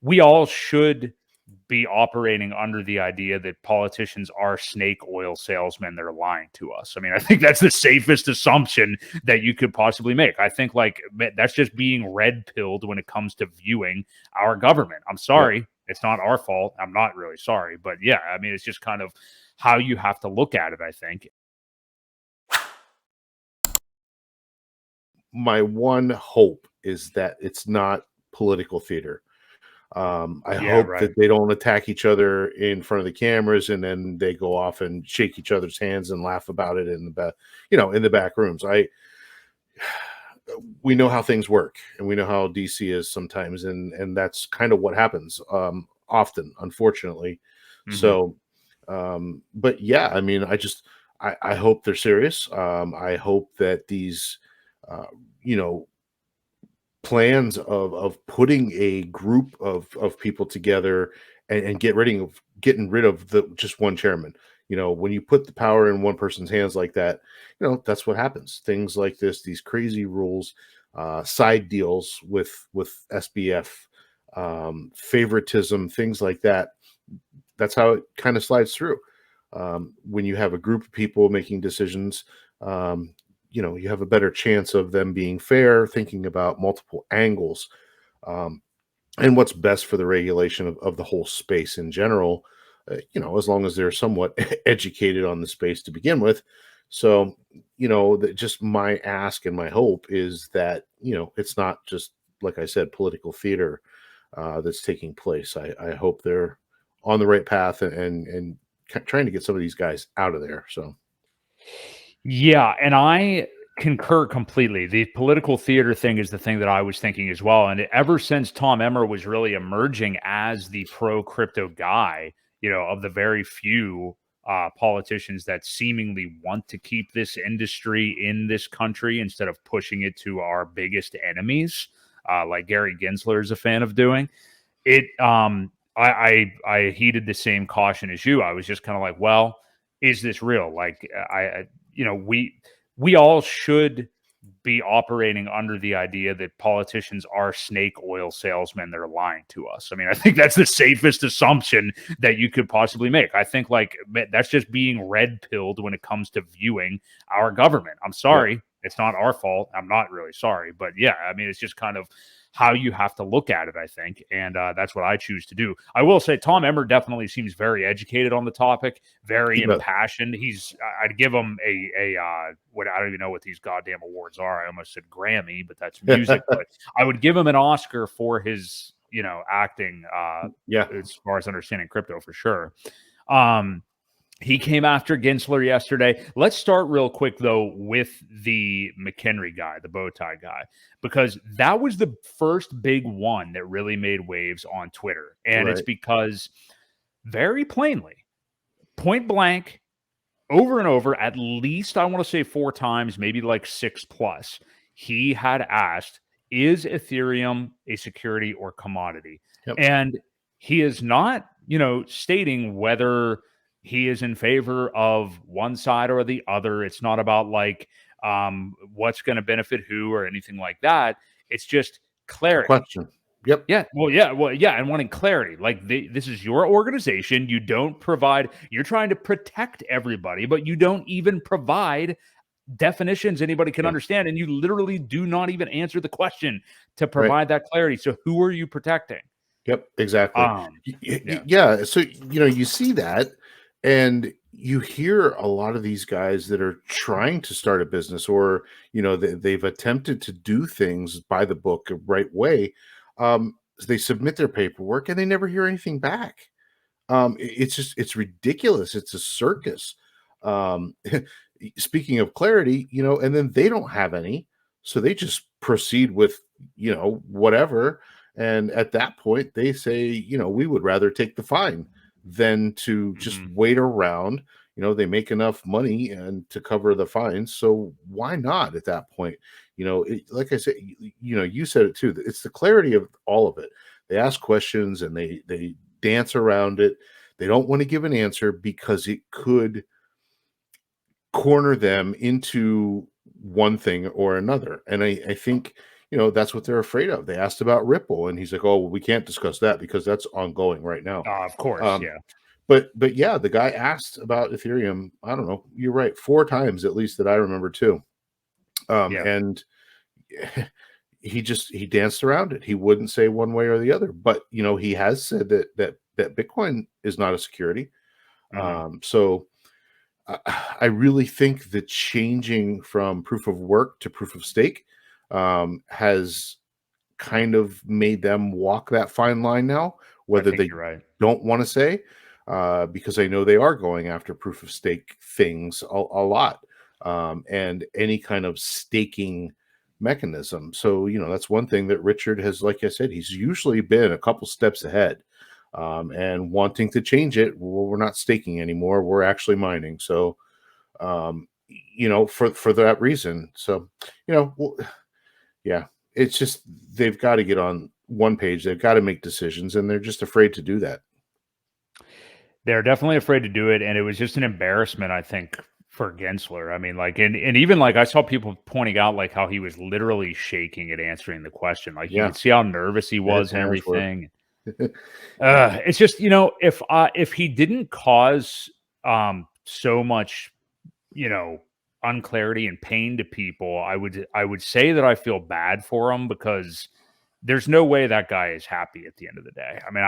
we all should be operating under the idea that politicians are snake oil salesmen that are lying to us. I mean, I think that's the safest assumption that you could possibly make. I think that's just being red pilled when it comes to viewing our government. I'm sorry. Yep. It's not our fault. I'm not really sorry. But yeah, I mean, it's just kind of how you have to look at it, I think. My one hope is that it's not political theater. I hope Right. that they don't attack each other in front of the cameras and then they go off and shake each other's hands and laugh about it in the back, in the back rooms. We know how things work and we know how DC is sometimes, and that's kind of what happens often, unfortunately. Mm-hmm. So, but yeah, I mean, I hope they're serious. I hope that these, plans of putting a group of people together and getting rid of the just one chairman. When you put the power in one person's hands like that, that's what happens. Things like this, these crazy rules, side deals with SBF, favoritism, things like that. That's how it kind of slides through. When you have a group of people making decisions, you have a better chance of them being fair, thinking about multiple angles, and what's best for the regulation of the whole space in general, as long as they're somewhat educated on the space to begin with. So, just my ask and my hope is that, it's not just, like I said, political theater that's taking place. I hope they're on the right path and trying to get some of these guys out of there. So. Yeah, and I concur completely. The political theater thing is the thing that I was thinking as well. And ever since Tom Emmer was really emerging as the pro crypto guy, of the very few politicians that seemingly want to keep this industry in this country instead of pushing it to our biggest enemies, like Gary Gensler is a fan of doing it. I heeded the same caution as you. I was just kind of like, well, is this real? Like, we all should be operating under the idea that politicians are snake oil salesmen that are lying to us. I mean, I think that's the safest assumption that you could possibly make. I think that's just being red pilled when it comes to viewing our government. I'm sorry. Yeah. It's not our fault. I'm not really sorry. But yeah, I mean, it's just kind of how you have to look at it, I think. And that's what I choose to do. I will say Tom Emmer definitely seems very educated on the topic, very impassioned. I'd give him what I don't even know what these goddamn awards are. I almost said Grammy, but that's music. But I would give him an Oscar for his, acting, as far as understanding crypto for sure. He came after Gensler yesterday. Let's start real quick, though, with the McHenry guy, the bow tie guy, because that was the first big one that really made waves on Twitter. And It's because very plainly, point blank, over and over, at least I want to say 4 times, maybe like 6+, he had asked, is Ethereum a security or commodity? Yep. And he is not, stating whether he is in favor of one side or the other. It's not about what's going to benefit who or anything like that. It's just clarity. Question. Yep. Yeah. Well, yeah. And wanting clarity. This is your organization. You don't provide, you're trying to protect everybody, but you don't even provide definitions anybody can understand. And you literally do not even answer the question to provide that clarity. So who are you protecting? Yep, exactly. Yeah. So, you see that. And you hear a lot of these guys that are trying to start a business or, they've attempted to do things by the book the right way. They submit their paperwork and they never hear anything back. It's ridiculous. It's a circus. Speaking of clarity, and then they don't have any. So they just proceed with, whatever. And at that point, they say, we would rather take the fine than to just wait around. They make enough money and to cover the fines. So why not at that point? Like I said, you said it too. It's the clarity of all of it. They ask questions and they dance around it. They don't want to give an answer because it could corner them into one thing or another. And I think, that's what they're afraid of. They asked about Ripple, and he's like, "Oh, well, we can't discuss that because that's ongoing right now." Of course, Um, yeah. but yeah, the guy asked about Ethereum. I don't know. You're right, 4 times at least that I remember too. Yeah. And he danced around it. He wouldn't say one way or the other. But he has said that Bitcoin is not a security. So I really think the changing from proof of work to proof of stake has kind of made them walk that fine line now, I whether think they you're right. don't want to say, because I know they are going after proof of stake things a lot, and any kind of staking mechanism. So, that's one thing that Richard has, like I said, he's usually been a couple steps ahead, and wanting to change it. Well, we're not staking anymore. We're actually mining. So, for that reason. So, well, yeah, it's just they've got to get on one page. They've got to make decisions, and they're just afraid to do that. They're definitely afraid to do it, and it was just an embarrassment, I think, for Gensler. I mean, like, and even like I saw people pointing out like how he was literally shaking at answering the question. Like you Yeah, could see how nervous he his was and hands were. everything. It's just if he didn't cause so much unclarity and pain to people, I would say that I feel bad for him because there's no way that guy is happy at the end of the day. I mean,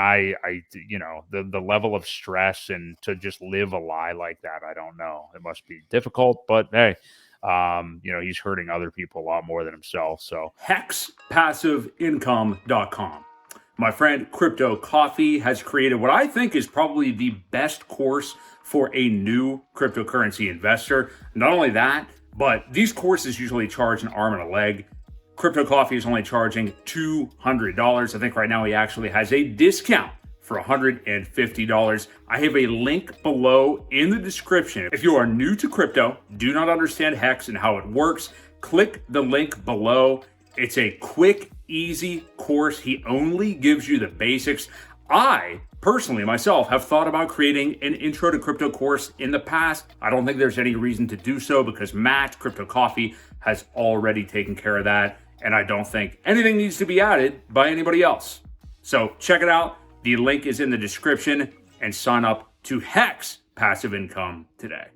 the level of stress and to just live a lie like that, I don't know. It must be difficult, but hey, he's hurting other people a lot more than himself. So hexpassiveincome.com. My friend Crypto Coffee has created what I think is probably the best course for a new cryptocurrency investor. Not only that, but these courses usually charge an arm and a leg. Crypto Coffee is only charging $200. I think right now he actually has a discount for $150. I have a link below in the description. If you are new to crypto, do not understand Hex and how it works, click the link below. It's a quick, easy course. He only gives you the basics. I personally, myself, have thought about creating an intro to crypto course in the past. I don't think there's any reason to do so because Matt, Crypto Coffee, has already taken care of that. And I don't think anything needs to be added by anybody else. So check it out. The link is in the description and sign up to Hex Passive Income today.